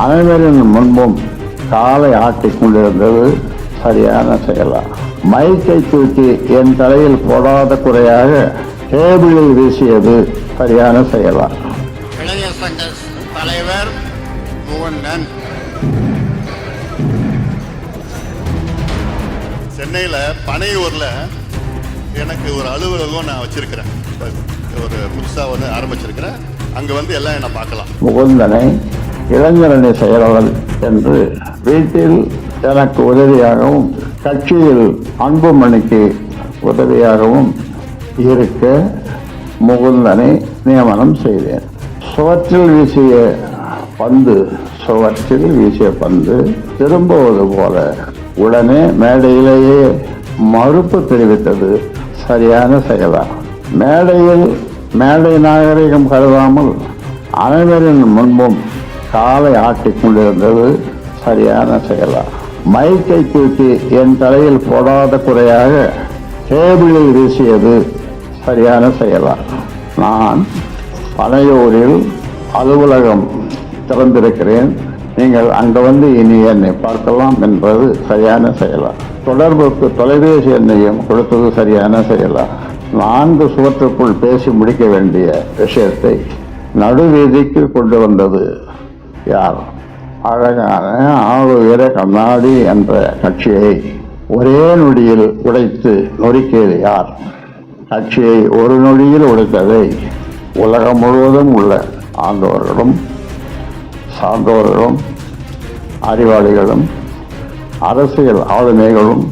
அனைவரின் முன்பும் காலை ஆட்டிக் கொண்டிருந்தது சரியான செயலா? மைக்கை தூக்கி என் தலையில் போடாத குறையாக டேபிளில் வீசியது சரியான செயலா? இளைஞர் சங்க தலைவர் முகுந்தன் சென்னையில் பனையூரில் எனக்கு ஒரு அலுவலகம் நான் வச்சிருக்கிறேன். ஒரு புதுசாக வந்து ஆரம்பிச்சிருக்கிறேன். அங்கே வந்து எல்லாம் என்ன பார்க்கலாம். முகுந்தனை இளைஞரணி செயலாளர் என்று வீட்டில் எனக்கு உதவியாகவும் கட்சியில் அன்புமணிக்கு உதவியாகவும் இருக்க முகுந்தனை நியமனம் செய்தேன். சுவற்றில் வீசிய பந்து திரும்புவது போல உடனே மேடையிலேயே மறுப்பு தெரிவித்தது சரியான செயலா? மேடை நாகரிகம் கருதாமல் அனைவரின் முன்பும் காலை ஆட்டிக் கொண்டிருந்தது சரியான செயலா? மைக்கை தூக்கி என் தலையில் போடாத குறையாக டேபிளில் வீசியது சரியான செயலா? நான் பனையூரில் அலுவலகம் திறந்திருக்கிறேன். நீங்கள் அங்கு வந்து இனி என்னை பார்க்கலாம் என்பது சரியான செயலா? தொடர்புக்கு தொலைபேசி எண்ணையும் கொடுத்தது சரியான செயலா? 4 சுவற்றுக்குள் பேசி முடிக்க வேண்டிய விஷயத்தை நடுவீதிக்கு கொண்டு வந்தது யார்? அழகான ஆளுயர கண்ணாடி என்ற கட்சியை ஒரே நொடியில் உடைத்து நொறுக்கியது யார்? கட்சியை ஒரு நொடியில் உடைத்ததை உலகம் முழுவதும் உள்ள ஆண்டவர்களும் சான்றோர்களும் அறிவாளிகளும் அரசியல் ஆளுமைகளும்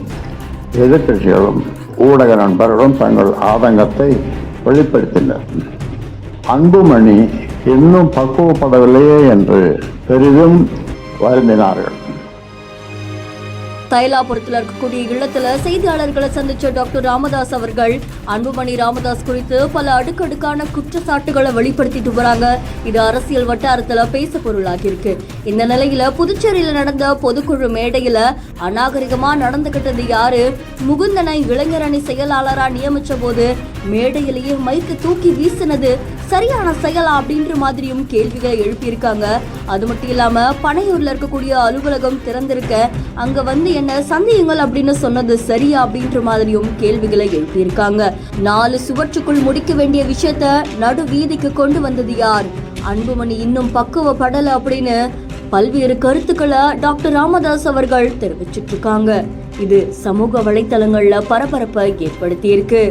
எதிர்கட்சிகளும் ஊடக நண்பர்களும் தங்கள் ஆதங்கத்தை வெளிப்படுத்தினர். அன்புமணி இன்னும் பக்குவப்படவில்லையே என்று பெரிதும் வருந்தினார்கள். தைலாபுரத்தில் இருக்கக்கூடிய இல்லத்துல செய்தியாளர்களை சந்திச்ச டாக்டர் ராமதாஸ் அவர்கள் அன்புமணி ராமதாஸ் குறித்து பல அடுக்கடுக்கான குற்றச்சாட்டுகளை வெளிப்படுத்திட்டு வராங்க. இது அரசியல் வட்டாரத்துல பேச பொருளாகி இருக்கு. இந்த நிலையில புதுச்சேரியில நடந்த பொதுக்குழு மேடையில அநாகரிகமா நடந்துகிட்டது யாரு? முகுந்தனை இளைஞரணி செயலாளரா நியமிச்ச போது மேடையிலேயே மைக்கு தூக்கி வீசினது சரியான செயலா அப்படின்ற மாதிரியும் கேள்விகளை எழுப்பியிருக்காங்க. அது மட்டும் இல்லாம பனையூர்ல இருக்கக்கூடிய அலுவலகம் திறந்திருக்க அங்க வந்து என்ன சந்தேகங்கள் அப்படின்னு சொன்னது சரியா அப்படின்ற மாதிரியும் கேள்விகளை எழுப்பியிருக்காங்க. 4 சுவற்றுக்குள் முடிக்க வேண்டிய விஷயத்த நடு வீதிக்கு கொண்டு வந்தது யார்? அன்புமணி இன்னும் பக்குவப்படல அப்படின்னு பல்வேறு கருத்துக்களை டாக்டர் ராமதாஸ் அவர்கள் தெரிவிச்சிட்டு இருக்காங்க. இது சமூக வலைத்தளங்கள்ல பரபரப்பை ஏற்படுத்தி இருக்கு.